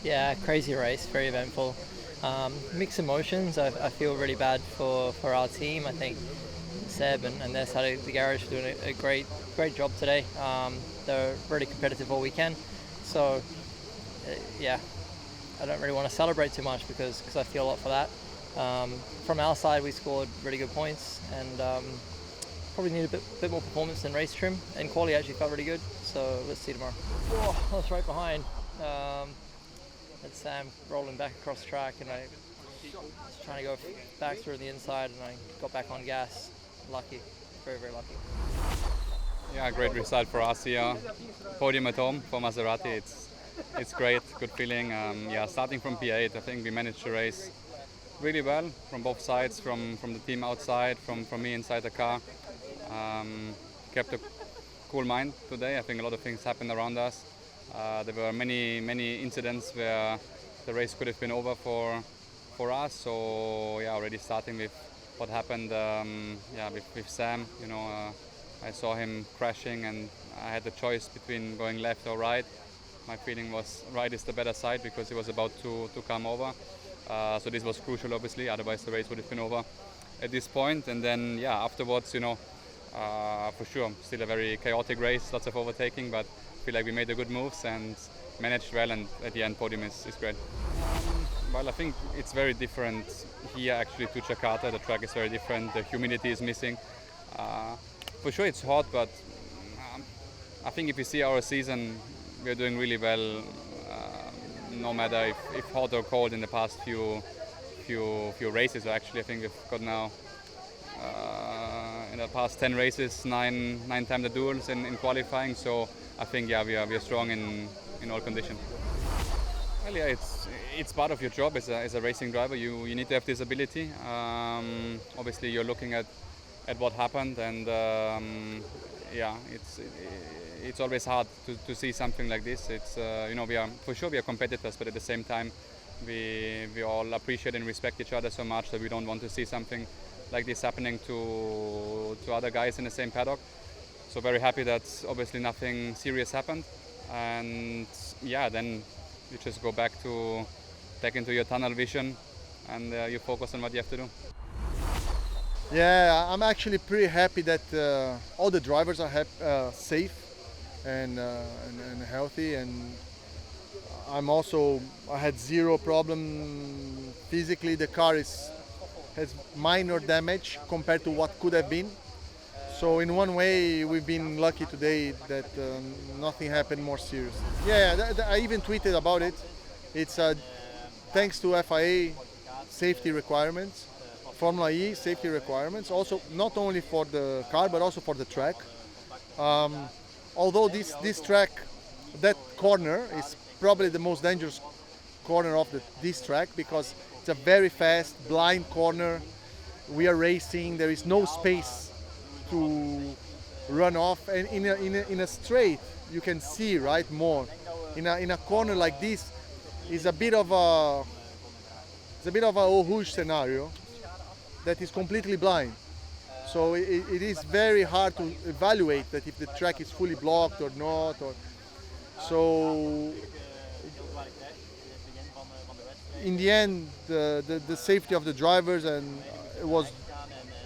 Yeah, crazy race, very eventful. Mixed emotions. I feel really bad for our team. I think Seb and their side of the garage are doing a great job today. They're really competitive all weekend. So, yeah, I don't really want to celebrate too much because I feel a lot for that. From our side, we scored really good points and probably need a bit more performance than race trim. And quality actually felt really good. So let's see tomorrow. Oh, I was right behind. Had Sam rolling back across the track, and I was trying to go back through the inside, and I got back on gas. Lucky, very lucky. Yeah, great result for us here. Podium at home for Maserati. It's great, good feeling. Yeah, starting from P8, I think we managed to race really well from both sides, from the team outside, from me inside the car. Kept a cool mind today. I think a lot of things happened around us. There were many incidents where the race could have been over for us. So yeah, already starting with what happened, with Sam. I saw him crashing, and I had the choice between going left or right. My feeling was right is the better side because he was about to come over. So this was crucial, obviously. Otherwise, the race would have been over at this point. And then afterwards, for sure, still a very chaotic race, lots of overtaking, but I feel like we made the good moves and managed well, and at the end Podium is great. Well, I think it's very different here actually to Jakarta. The track is very different, the humidity is missing. For sure it's hot, but I think if you see our season, we're doing really well, no matter if hot or cold in the past few races. Actually, I think we've got now in the past 10 races, nine times the duels in qualifying. So I think we are strong in all conditions. Well, yeah, it's part of your job as a racing driver. You need to have this ability. Obviously, you're looking at what happened, and it's always hard to see something like this. It's we are competitors, but at the same time, we all appreciate and respect each other so much that we don't want to see something like this happening to other guys in the same paddock. So very happy that obviously nothing serious happened, and then you just go back into your tunnel vision, and you focus on what you have to do. Yeah, I'm actually pretty happy that all the drivers are safe and healthy, and I had zero problem physically. The car has minor damage compared to what could have been. So in one way, we've been lucky today that nothing happened more serious. Yeah, I even tweeted about it. It's thanks to FIA safety requirements, Formula E safety requirements, also not only for the car but also for the track. Although this track, that corner is probably the most dangerous corner of this track because it's a very fast, blind corner. We are racing, there is no space to run off, and in a straight you can see more. In a corner like this is a bit of a Eau Rouge scenario that is completely blind. So it is very hard to evaluate that if the track is fully blocked or not. So in the end, the safety of the drivers, and it was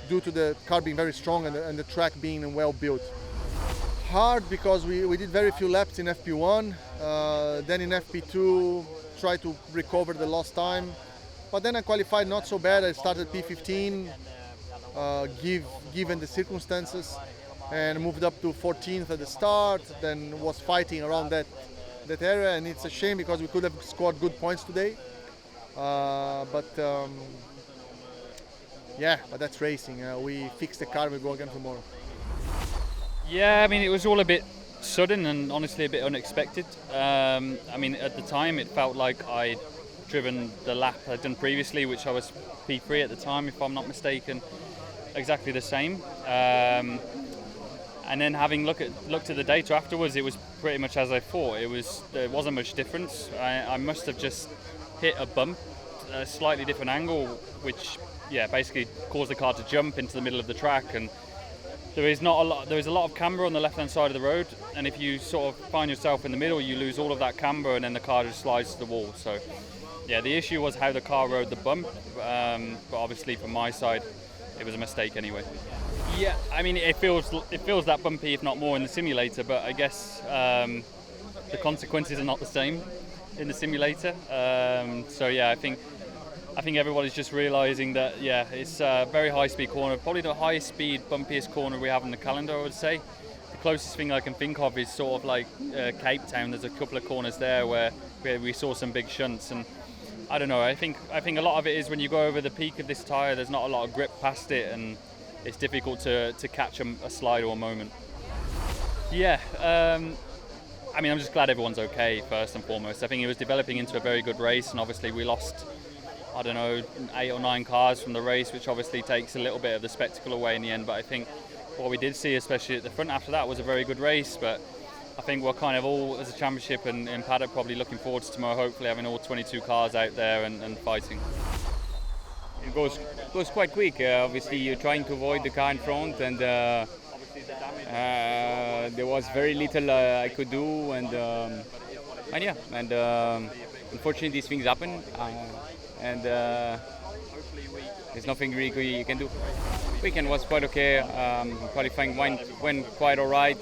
due to the car being very strong and the track being well built. Hard because we did very few laps in FP1, then in FP2 tried to recover the lost time, but then I qualified not so bad. I started P15 given the circumstances, and moved up to 14th at the start, then was fighting around that area, and it's a shame because we could have scored good points today. But that's racing. We fix the car and we go again tomorrow. Yeah, I mean, it was all a bit sudden and honestly a bit unexpected. I mean, at the time it felt like I'd driven the lap I'd done previously, which I was P3 at the time, if I'm not mistaken, exactly the same. And then having looked at the data afterwards, it was pretty much as I thought. There wasn't much difference. I must have just hit a bump, a slightly different angle, which basically caused the car to jump into the middle of the track, and there is not a lot. There is a lot of camber on the left-hand side of the road, and if you sort of find yourself in the middle, you lose all of that camber, and then the car just slides to the wall. So, yeah, the issue was how the car rode the bump, but obviously from my side, it was a mistake anyway. Yeah, I mean it feels that bumpy, if not more, in the simulator. But I guess the consequences are not the same in the simulator. So yeah, I think everybody's just realising that it's a very high-speed corner, probably the highest speed, bumpiest corner we have in the calendar, I would say. The closest thing I can think of is sort of like Cape Town. There's a couple of corners there where we saw some big shunts, and I don't know. I think a lot of it is when you go over the peak of this tyre, there's not a lot of grip past it, and it's difficult to catch a slide or a moment. Yeah. I mean, I'm just glad everyone's okay, first and foremost. I think it was developing into a very good race, and obviously we lost, I don't know, 8 or 9 cars from the race, which obviously takes a little bit of the spectacle away in the end. But I think what we did see, especially at the front after that, was a very good race. But I think we're kind of all, as a championship and in paddock, probably looking forward to tomorrow, hopefully having all 22 cars out there and fighting. It goes quite quick. Obviously, you're trying to avoid the car in front, and there was very little I could do, and unfortunately these things happen, and there's nothing really you can do. Weekend was quite okay. Qualifying went quite all right.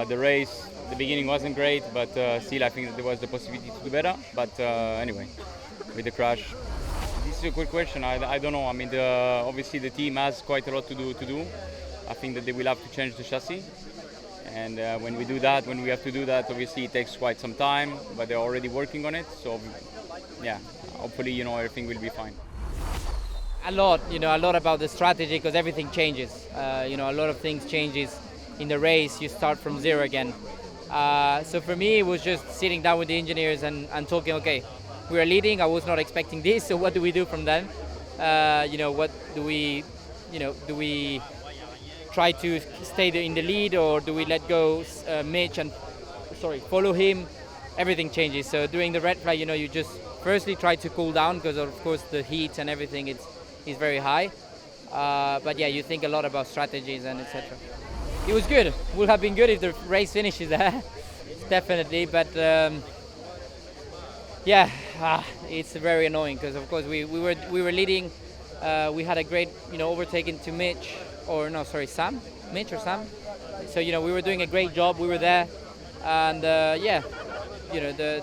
The race, the beginning wasn't great, but still I think that there was the possibility to do better. But anyway, with the crash, this is a good question. I don't know. I mean, obviously the team has quite a lot to do. I think that they will have to change the chassis, and when we have to do that, obviously it takes quite some time, but they're already working on it. So yeah, hopefully everything will be fine. A lot about the strategy, because everything changes. A lot of things changes in the race. You start from zero again. So for me, it was just sitting down with the engineers and talking. Okay, we are leading. I was not expecting this. So what do we do from then? What do we, do we try to stay in the lead, or do we let go Mitch and follow him? Everything changes. So during the red flag, you just firstly try to cool down, because of course the heat and everything is very high. But yeah, you think a lot about strategies and etc. It was good. It would have been good if the race finishes there, definitely. But it's very annoying, because of course we were leading. We had a great overtaking to Mitch. Mitch or Sam. So we were doing a great job. We were there, and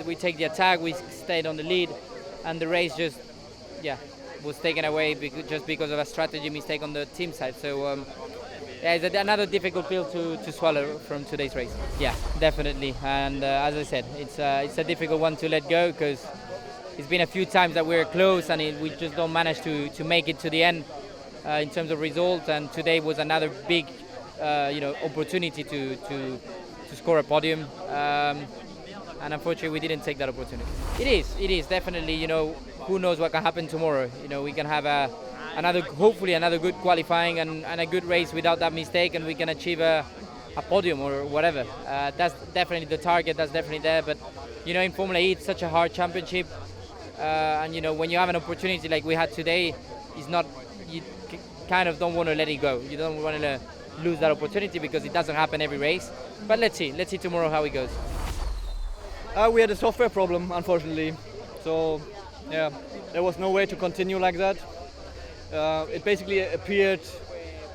we take the attack. We stayed on the lead, and the race just was taken away just because of a strategy mistake on the team side. So it's another difficult pill to swallow from today's race. Yeah, definitely. And as I said, it's a difficult one to let go, because it's been a few times that we're close and we just don't manage to make it to the end. In terms of results, and today was another big, opportunity to score a podium, and unfortunately we didn't take that opportunity. It is definitely. Who knows what can happen tomorrow? We can have hopefully another good qualifying and a good race without that mistake, and we can achieve a podium or whatever. That's definitely the target. That's definitely there. But in Formula E, it's such a hard championship, and when you have an opportunity like we had today, it's not. You kind of don't want to let it go. You don't want to lose that opportunity, because it doesn't happen every race. But let's see tomorrow how it goes. We had a software problem, unfortunately. So yeah, there was no way to continue like that. It basically appeared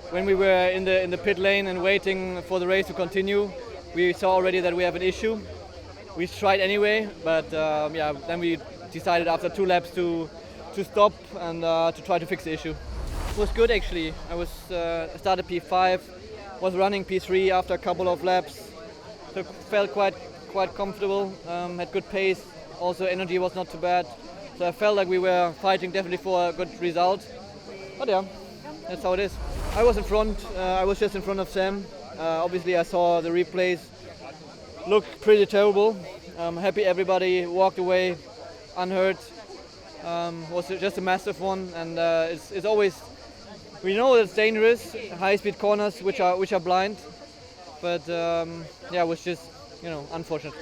when we were in the pit lane and waiting for the race to continue. We saw already that we have an issue. We tried anyway, but then we decided after 2 laps to stop and to try to fix the issue. It was good actually. I started P5, was running P3 after a couple of laps, so felt quite comfortable. Had good pace. Also energy was not too bad. So I felt like we were fighting definitely for a good result. But yeah, that's how it is. I was in front. I was just in front of Sam. Obviously I saw the replays. Looked pretty terrible. Happy everybody walked away unhurt. Was just a massive one, and it's always. We know it's dangerous, high-speed corners which are blind, but it was just unfortunate.